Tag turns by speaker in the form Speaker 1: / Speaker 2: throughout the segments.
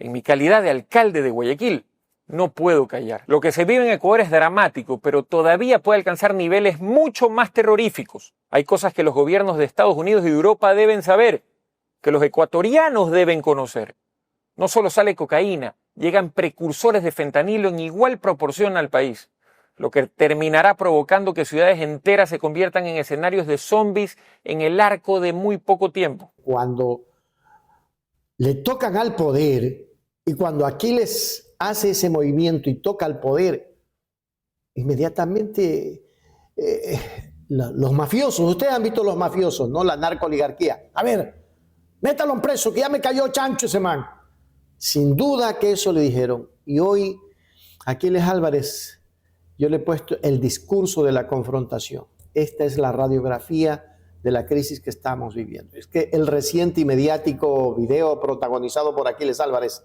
Speaker 1: En mi calidad de alcalde de Guayaquil, no puedo callar. Lo que se vive en Ecuador es dramático, pero todavía puede alcanzar niveles mucho más terroríficos. Hay cosas que los gobiernos de Estados Unidos y de Europa deben saber, que los ecuatorianos deben conocer. No solo sale cocaína, llegan precursores de fentanilo en igual proporción al país, lo que terminará provocando que ciudades enteras se conviertan en escenarios de zombies en el arco de muy poco tiempo.
Speaker 2: Cuando le tocan al poder y cuando Aquiles hace ese movimiento y toca al poder, inmediatamente los mafiosos, ustedes han visto los mafiosos, ¿no? La narcooligarquía. A ver, métalo en preso, que ya me cayó chancho ese man. Sin duda que eso le dijeron. Y hoy, Aquiles Álvarez, yo le he puesto el discurso de la confrontación. Esta es la radiografía de la crisis que estamos viviendo. Es que el reciente y mediático video protagonizado por Aquiles Álvarez,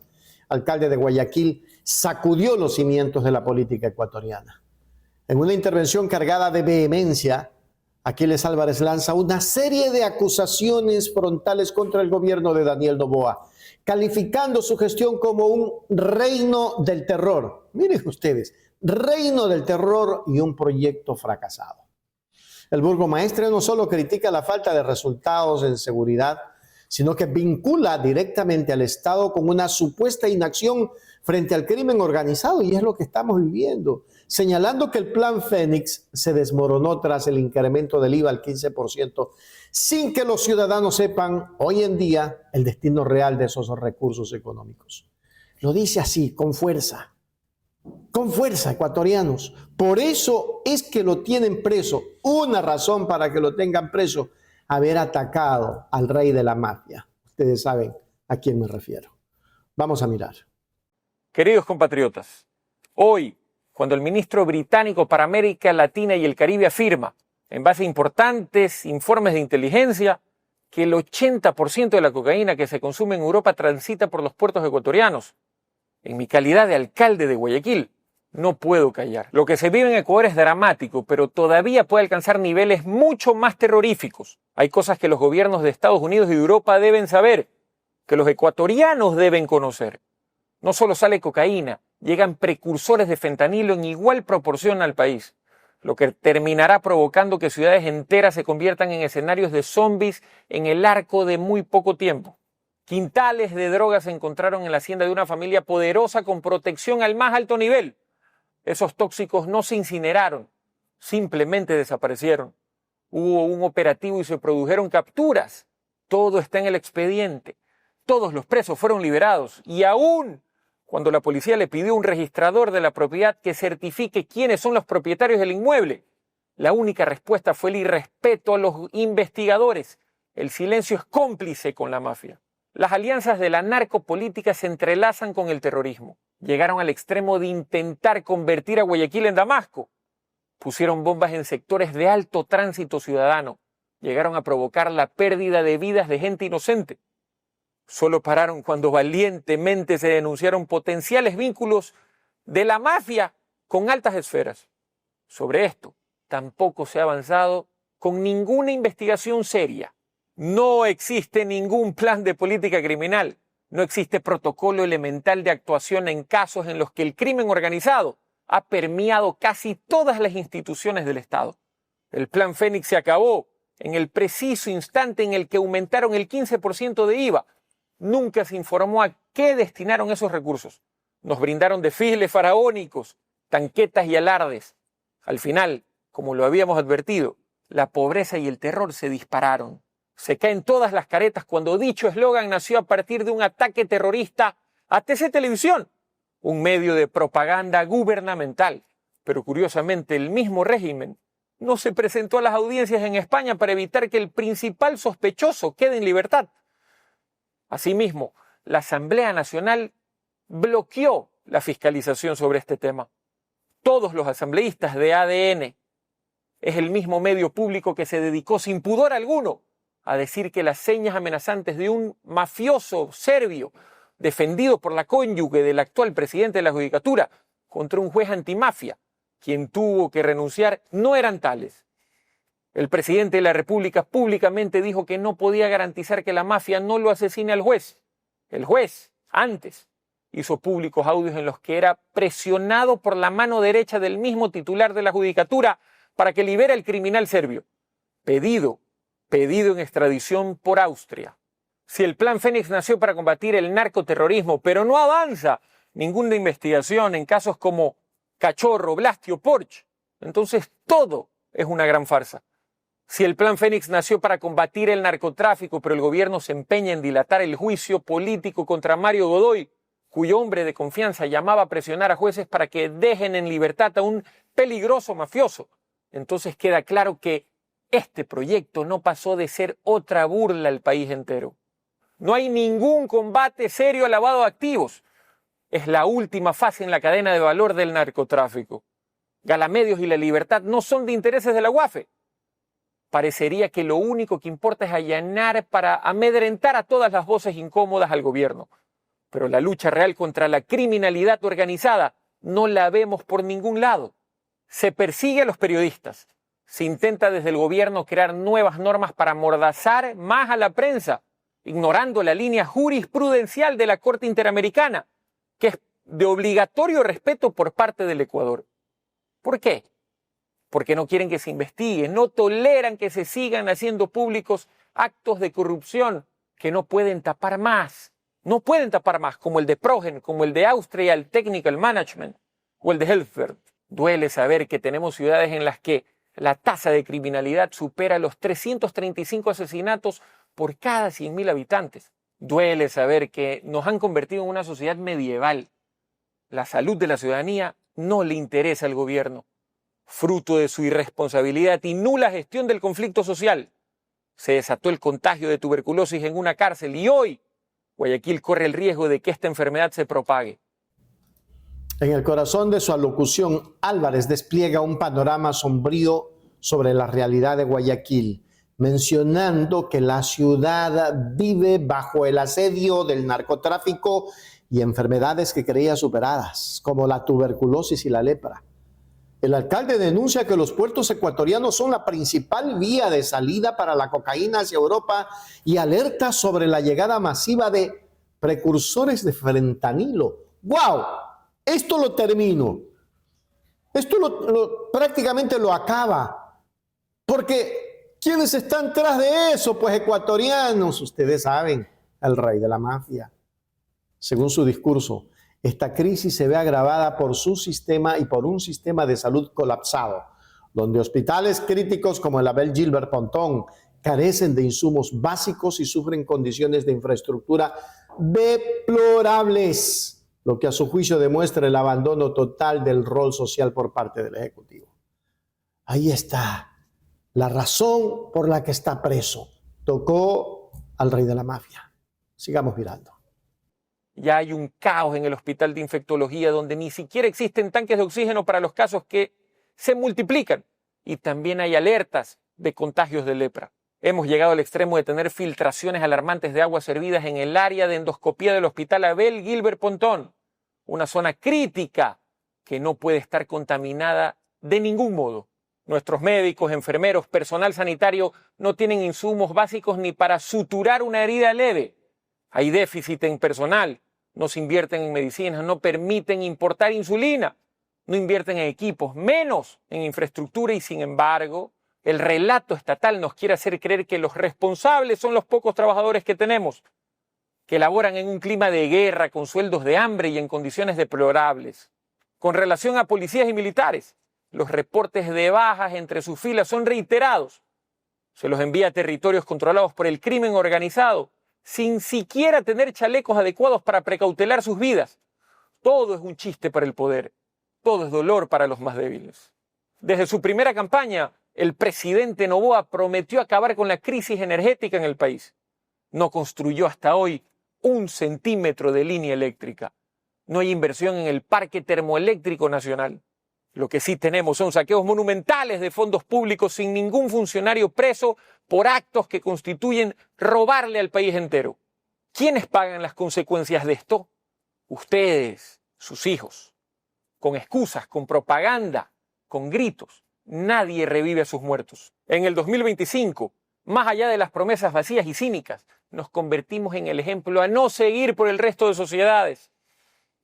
Speaker 2: alcalde de Guayaquil, sacudió los cimientos de la política ecuatoriana. En una intervención cargada de vehemencia, Aquiles Álvarez lanza una serie de acusaciones frontales contra el gobierno de Daniel Noboa, calificando su gestión como un reino del terror. Miren ustedes, reino del terror y un proyecto fracasado. El burgomaestre no solo critica la falta de resultados en seguridad, sino que vincula directamente al Estado con una supuesta inacción frente al crimen organizado, y es lo que estamos viviendo, señalando que el Plan Fénix se desmoronó tras el incremento del IVA al 15%, sin que los ciudadanos sepan hoy en día el destino real de esos recursos económicos. Lo dice así, con fuerza, ecuatorianos. Por eso es que lo tienen preso. Una razón para que lo tengan preso, haber atacado al rey de la mafia. Ustedes saben a quién me refiero. Vamos a mirar.
Speaker 1: Queridos compatriotas, hoy, cuando el ministro británico para América Latina y el Caribe afirma, en base a importantes informes de inteligencia, que el 80% de la cocaína que se consume en Europa transita por los puertos ecuatorianos, en mi calidad de alcalde de Guayaquil, no puedo callar. Lo que se vive en Ecuador es dramático, pero todavía puede alcanzar niveles mucho más terroríficos. Hay cosas que los gobiernos de Estados Unidos y de Europa deben saber, que los ecuatorianos deben conocer. No solo sale cocaína, llegan precursores de fentanilo en igual proporción al país, lo que terminará provocando que ciudades enteras se conviertan en escenarios de zombies en el arco de muy poco tiempo. Quintales de drogas se encontraron en la hacienda de una familia poderosa con protección al más alto nivel. Esos tóxicos no se incineraron, simplemente desaparecieron. Hubo un operativo y se produjeron capturas. Todo está en el expediente. Todos los presos fueron liberados. Y aún cuando la policía le pidió a un registrador de la propiedad que certifique quiénes son los propietarios del inmueble, la única respuesta fue el irrespeto a los investigadores. El silencio es cómplice con la mafia. Las alianzas de la narcopolítica se entrelazan con el terrorismo. Llegaron al extremo de intentar convertir a Guayaquil en Damasco. Pusieron bombas en sectores de alto tránsito ciudadano. Llegaron a provocar la pérdida de vidas de gente inocente. Solo pararon cuando valientemente se denunciaron potenciales vínculos de la mafia con altas esferas. Sobre esto, tampoco se ha avanzado con ninguna investigación seria. No existe ningún plan de política criminal. No existe protocolo elemental de actuación en casos en los que el crimen organizado ha permeado casi todas las instituciones del Estado. El Plan Fénix se acabó en el preciso instante en el que aumentaron el 15% de IVA. Nunca se informó a qué destinaron esos recursos. Nos brindaron desfiles faraónicos, tanquetas y alardes. Al final, como lo habíamos advertido, la pobreza y el terror se dispararon. Se caen todas las caretas cuando dicho eslogan nació a partir de un ataque terrorista a TC Televisión, un medio de propaganda gubernamental. Pero curiosamente el mismo régimen no se presentó a las audiencias en España para evitar que el principal sospechoso quede en libertad. Asimismo, la Asamblea Nacional bloqueó la fiscalización sobre este tema. Todos los asambleístas de ADN es el mismo medio público que se dedicó sin pudor alguno a decir que las señas amenazantes de un mafioso serbio defendido por la cónyuge del actual presidente de la Judicatura contra un juez antimafia, quien tuvo que renunciar, no eran tales. El presidente de la República públicamente dijo que no podía garantizar que la mafia no lo asesine al juez. El juez, antes, hizo públicos audios en los que era presionado por la mano derecha del mismo titular de la judicatura para que libere al criminal serbio. Pedido en extradición por Austria. Si el Plan Fénix nació para combatir el narcoterrorismo, pero no avanza ninguna investigación en casos como Cachorro, Blasti o Porsche, entonces todo es una gran farsa. Si el Plan Fénix nació para combatir el narcotráfico, pero el gobierno se empeña en dilatar el juicio político contra Mario Godoy, cuyo hombre de confianza llamaba a presionar a jueces para que dejen en libertad a un peligroso mafioso, entonces queda claro que este proyecto no pasó de ser otra burla al país entero. No hay ningún combate serio al lavado de activos. Es la última fase en la cadena de valor del narcotráfico. Galamedios y la libertad no son de intereses de la UAFE. Parecería que lo único que importa es allanar para amedrentar a todas las voces incómodas al gobierno. Pero la lucha real contra la criminalidad organizada no la vemos por ningún lado. Se persigue a los periodistas. Se intenta desde el gobierno crear nuevas normas para amordazar más a la prensa, ignorando la línea jurisprudencial de la Corte Interamericana, que es de obligatorio respeto por parte del Ecuador. ¿Por qué? Porque no quieren que se investigue, no toleran que se sigan haciendo públicos actos de corrupción que no pueden tapar más. No pueden tapar más, como el de Progen, como el de Austrian Technical Management o el de Helfert. Duele saber que tenemos ciudades en las que la tasa de criminalidad supera los 335 asesinatos por cada 100.000 habitantes. Duele saber que nos han convertido en una sociedad medieval. La salud de la ciudadanía no le interesa al gobierno. Fruto de su irresponsabilidad y nula gestión del conflicto social, se desató el contagio de tuberculosis en una cárcel y hoy Guayaquil corre el riesgo de que esta enfermedad se propague.
Speaker 2: En el corazón de su alocución, Álvarez despliega un panorama sombrío sobre la realidad de Guayaquil, mencionando que la ciudad vive bajo el asedio del narcotráfico y enfermedades que creía superadas, como la tuberculosis y la lepra. El alcalde denuncia que los puertos ecuatorianos son la principal vía de salida para la cocaína hacia Europa y alerta sobre la llegada masiva de precursores de fentanilo. ¡Wow! Esto lo termino. Esto prácticamente lo acaba. Porque ¿quiénes están tras de eso? Pues ecuatorianos, ustedes saben, el rey de la mafia. Según su discurso, esta crisis se ve agravada por su sistema y por un sistema de salud colapsado, donde hospitales críticos como el Abel Gilbert Pontón carecen de insumos básicos y sufren condiciones de infraestructura deplorables, lo que a su juicio demuestra el abandono total del rol social por parte del Ejecutivo. Ahí está la razón por la que está preso. Tocó al rey de la mafia. Sigamos mirando.
Speaker 1: Ya hay un caos en el hospital de infectología donde ni siquiera existen tanques de oxígeno para los casos que se multiplican. Y también hay alertas de contagios de lepra. Hemos llegado al extremo de tener filtraciones alarmantes de aguas servidas en el área de endoscopía del hospital Abel Gilbert Pontón, una zona crítica que no puede estar contaminada de ningún modo. Nuestros médicos, enfermeros, personal sanitario no tienen insumos básicos ni para suturar una herida leve. Hay déficit en personal, no se invierten en medicinas, no permiten importar insulina, no invierten en equipos, menos en infraestructura y sin embargo, el relato estatal nos quiere hacer creer que los responsables son los pocos trabajadores que tenemos, que laboran en un clima de guerra, con sueldos de hambre y en condiciones deplorables. Con relación a policías y militares, los reportes de bajas entre sus filas son reiterados. Se los envía a territorios controlados por el crimen organizado, sin siquiera tener chalecos adecuados para precautelar sus vidas. Todo es un chiste para el poder, todo es dolor para los más débiles. Desde su primera campaña, el presidente Noboa prometió acabar con la crisis energética en el país. No construyó hasta hoy 1 centímetro de línea eléctrica. No hay inversión en el parque termoeléctrico nacional. Lo que sí tenemos son saqueos monumentales de fondos públicos sin ningún funcionario preso por actos que constituyen robarle al país entero. ¿Quiénes pagan las consecuencias de esto? Ustedes, sus hijos. Con excusas, con propaganda, con gritos. Nadie revive a sus muertos. En el 2025, más allá de las promesas vacías y cínicas, nos convertimos en el ejemplo a no seguir por el resto de sociedades.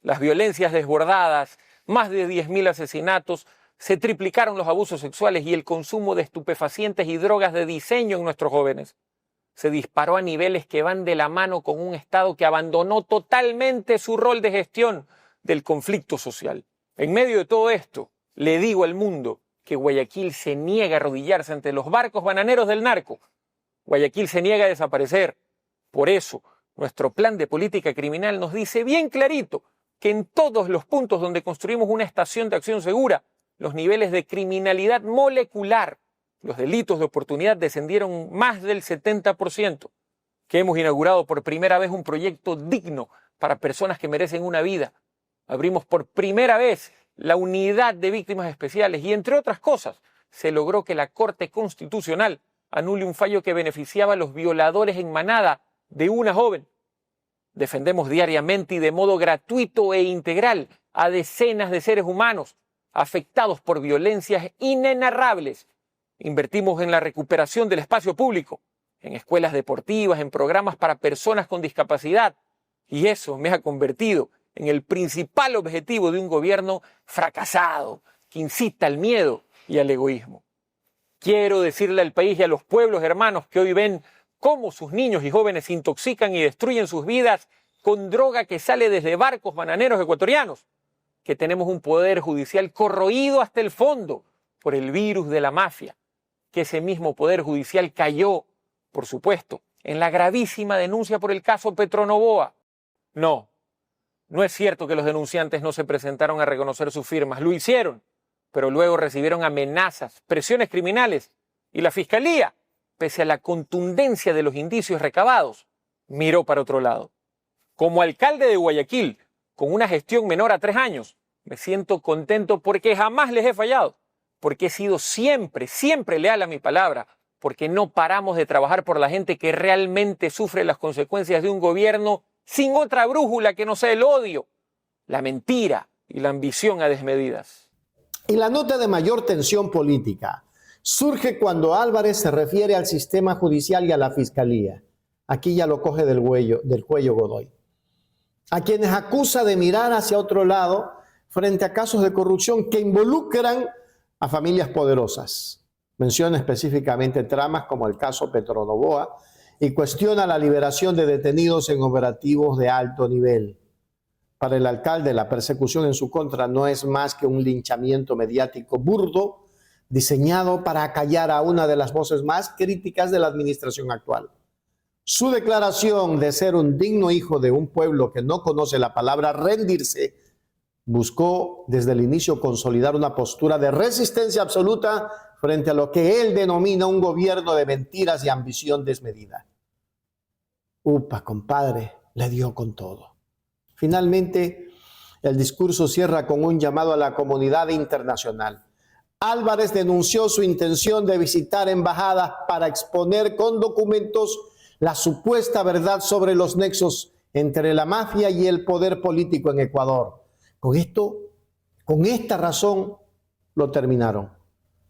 Speaker 1: las violencias desbordadas, más de 10.000 asesinatos, se triplicaron los abusos sexuales y el consumo de estupefacientes y drogas de diseño en nuestros jóvenes se disparó a niveles que van de la mano con un Estado que abandonó totalmente su rol de gestión del conflicto social. En medio de todo esto, le digo al mundo que Guayaquil se niega a arrodillarse ante los barcos bananeros del narco. Guayaquil se niega a desaparecer. Por eso, nuestro plan de política criminal nos dice bien clarito que en todos los puntos donde construimos una estación de acción segura, los niveles de criminalidad molecular, los delitos de oportunidad descendieron más del 70%, que hemos inaugurado por primera vez un proyecto digno para personas que merecen una vida. Abrimos por primera vez la unidad de víctimas especiales y, entre otras cosas, se logró que la Corte Constitucional anule un fallo que beneficiaba a los violadores en manada de una joven. Defendemos diariamente y de modo gratuito e integral a decenas de seres humanos afectados por violencias inenarrables. Invertimos en la recuperación del espacio público, en escuelas deportivas, en programas para personas con discapacidad. Y eso me ha convertido en el principal objetivo de un gobierno fracasado, que incita al miedo y al egoísmo. Quiero decirle al país y a los pueblos hermanos que hoy ven cómo sus niños y jóvenes se intoxican y destruyen sus vidas con droga que sale desde barcos bananeros ecuatorianos, que tenemos un poder judicial corroído hasta el fondo por el virus de la mafia, que ese mismo poder judicial cayó, por supuesto, en la gravísima denuncia por el caso Petronovoa. No es cierto que los denunciantes no se presentaron a reconocer sus firmas, lo hicieron, pero luego recibieron amenazas, presiones criminales y la Fiscalía, pese a la contundencia de los indicios recabados, miró para otro lado. Como alcalde de Guayaquil, con una gestión menor a 3 años, me siento contento porque jamás les he fallado, porque he sido siempre leal a mi palabra, porque no paramos de trabajar por la gente que realmente sufre las consecuencias de un gobierno sin otra brújula que no sea el odio, la mentira y la ambición a desmedidas.
Speaker 2: Y la nota de mayor tensión política surge cuando Álvarez se refiere al sistema judicial y a la fiscalía. Aquí ya lo coge del cuello Godoy, a quienes acusa de mirar hacia otro lado frente a casos de corrupción que involucran a familias poderosas. Menciona específicamente tramas como el caso Petronovoa y cuestiona la liberación de detenidos en operativos de alto nivel. Para el alcalde, la persecución en su contra no es más que un linchamiento mediático burdo diseñado para acallar a una de las voces más críticas de la administración actual. Su declaración de ser un digno hijo de un pueblo que no conoce la palabra rendirse buscó desde el inicio consolidar una postura de resistencia absoluta frente a lo que él denomina un gobierno de mentiras y ambición desmedida. Upa, compadre, le dio con todo. Finalmente, el discurso cierra con un llamado a la comunidad internacional. Álvarez denunció su intención de visitar embajadas para exponer con documentos la supuesta verdad sobre los nexos entre la mafia y el poder político en Ecuador. Con esta razón, lo terminaron.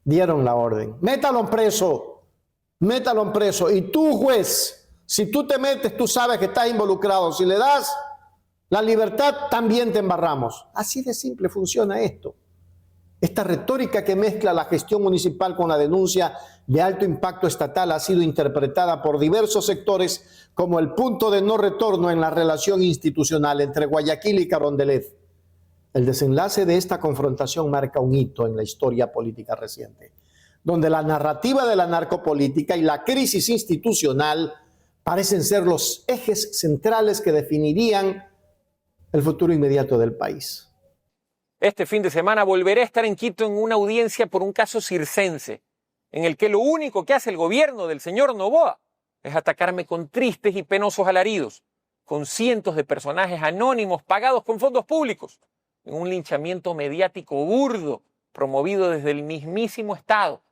Speaker 2: Dieron la orden. Métalo preso. Y tú, juez, si tú te metes, tú sabes que estás involucrado. Si le das la libertad, también te embarramos. Así de simple funciona esto. Esta retórica que mezcla la gestión municipal con la denuncia de alto impacto estatal ha sido interpretada por diversos sectores como el punto de no retorno en la relación institucional entre Guayaquil y Carondelet. El desenlace de esta confrontación marca un hito en la historia política reciente, donde la narrativa de la narcopolítica y la crisis institucional parecen ser los ejes centrales que definirían el futuro inmediato del país.
Speaker 1: Este fin de semana volveré a estar en Quito en una audiencia por un caso circense, en el que lo único que hace el gobierno del señor Noboa es atacarme con tristes y penosos alaridos, con cientos de personajes anónimos pagados con fondos públicos, en un linchamiento mediático burdo promovido desde el mismísimo Estado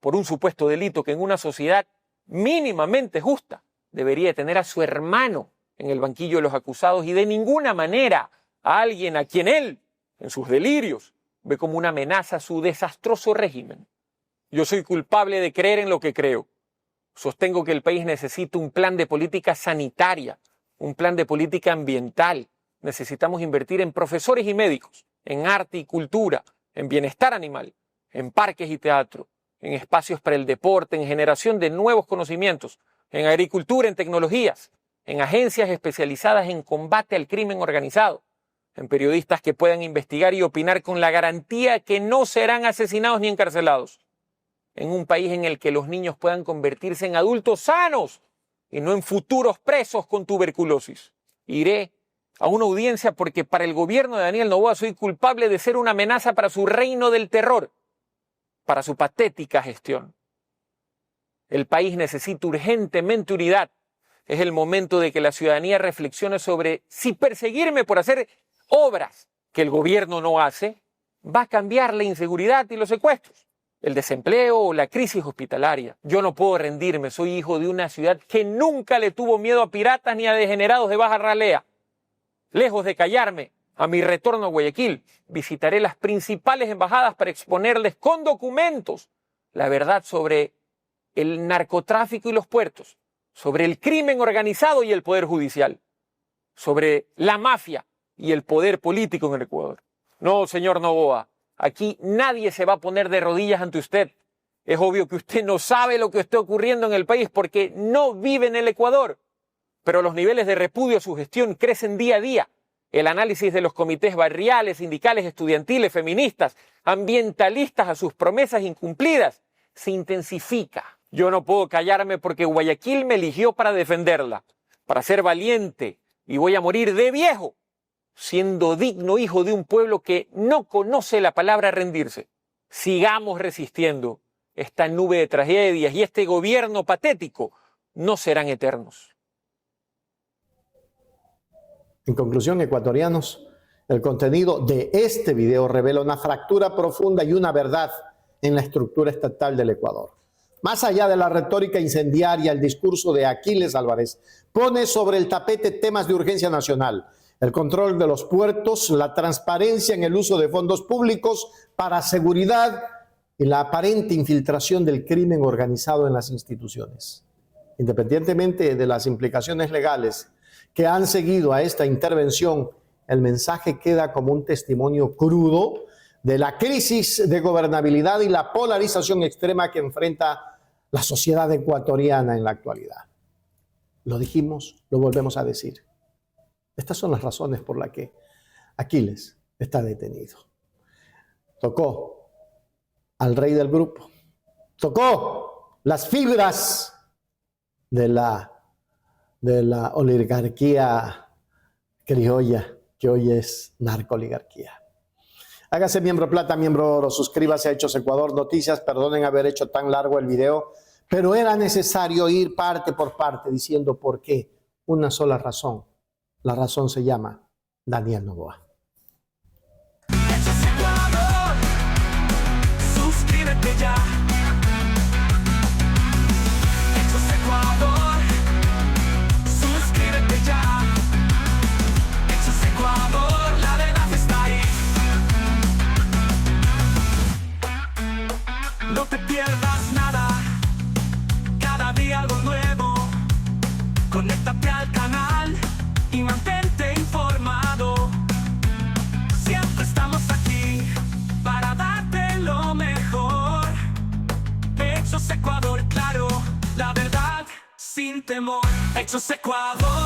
Speaker 1: por un supuesto delito que en una sociedad mínimamente justa debería tener a su hermano en el banquillo de los acusados y de ninguna manera a alguien a quien él, en sus delirios, ve como una amenaza a su desastroso régimen. Yo soy culpable de creer en lo que creo. Sostengo que el país necesita un plan de política sanitaria, un plan de política ambiental, necesitamos invertir en profesores y médicos, en arte y cultura, en bienestar animal, en parques y teatro, en espacios para el deporte, en generación de nuevos conocimientos, en agricultura, en tecnologías, en agencias especializadas en combate al crimen organizado, en periodistas que puedan investigar y opinar con la garantía que no serán asesinados ni encarcelados, en un país en el que los niños puedan convertirse en adultos sanos y no en futuros presos con tuberculosis. Iré a una audiencia porque para el gobierno de Daniel Noboa soy culpable de ser una amenaza para su reino del terror, para su patética gestión. El país necesita urgentemente unidad. Es el momento de que la ciudadanía reflexione sobre si perseguirme por hacer obras que el gobierno no hace va a cambiar la inseguridad y los secuestros, el desempleo o la crisis hospitalaria. Yo no puedo rendirme, soy hijo de una ciudad que nunca le tuvo miedo a piratas ni a degenerados de baja ralea. Lejos de callarme, a mi retorno a Guayaquil, visitaré las principales embajadas para exponerles con documentos la verdad sobre el narcotráfico y los puertos, sobre el crimen organizado y el poder judicial, sobre la mafia y el poder político en el Ecuador. No, señor Noboa, aquí nadie se va a poner de rodillas ante usted. Es obvio que usted no sabe lo que está ocurriendo en el país porque no vive en el Ecuador. Pero los niveles de repudio a su gestión crecen día a día. El análisis de los comités barriales, sindicales, estudiantiles, feministas, ambientalistas a sus promesas incumplidas se intensifica. Yo no puedo callarme porque Guayaquil me eligió para defenderla, para ser valiente, y voy a morir de viejo, siendo digno hijo de un pueblo que no conoce la palabra rendirse. Sigamos resistiendo. Esta nube de tragedias y este gobierno patético no serán eternos.
Speaker 2: En conclusión, ecuatorianos, el contenido de este video revela una fractura profunda y una verdad en la estructura estatal del Ecuador. Más allá de la retórica incendiaria, el discurso de Aquiles Álvarez pone sobre el tapete temas de urgencia nacional, el control de los puertos, la transparencia en el uso de fondos públicos para seguridad y la aparente infiltración del crimen organizado en las instituciones. Independientemente de las implicaciones legales que han seguido a esta intervención, el mensaje queda como un testimonio crudo de la crisis de gobernabilidad y la polarización extrema que enfrenta la sociedad ecuatoriana en la actualidad. Lo dijimos, lo volvemos a decir. Estas son las razones por las que Aquiles está detenido. Tocó al rey del grupo, tocó las fibras de la oligarquía criolla, que hoy es narcooligarquía. Hágase miembro plata, miembro oro, suscríbase a Hechos Ecuador Noticias. Perdonen haber hecho tan largo el video, pero era necesario ir parte por parte diciendo por qué. Una sola razón. La razón se llama Daniel Noboa.
Speaker 3: Hechos Ecuador, suscríbete ya. Hechos Ecuador, suscríbete ya. Hechos Ecuador, la verdad está ahí. No te pierdas nada, cada día algo nuevo. Conéctate al canal y mantente informado. Siempre estamos aquí para darte lo mejor. Hechos Ecuador, claro, la verdad sin temor. Hechos Ecuador.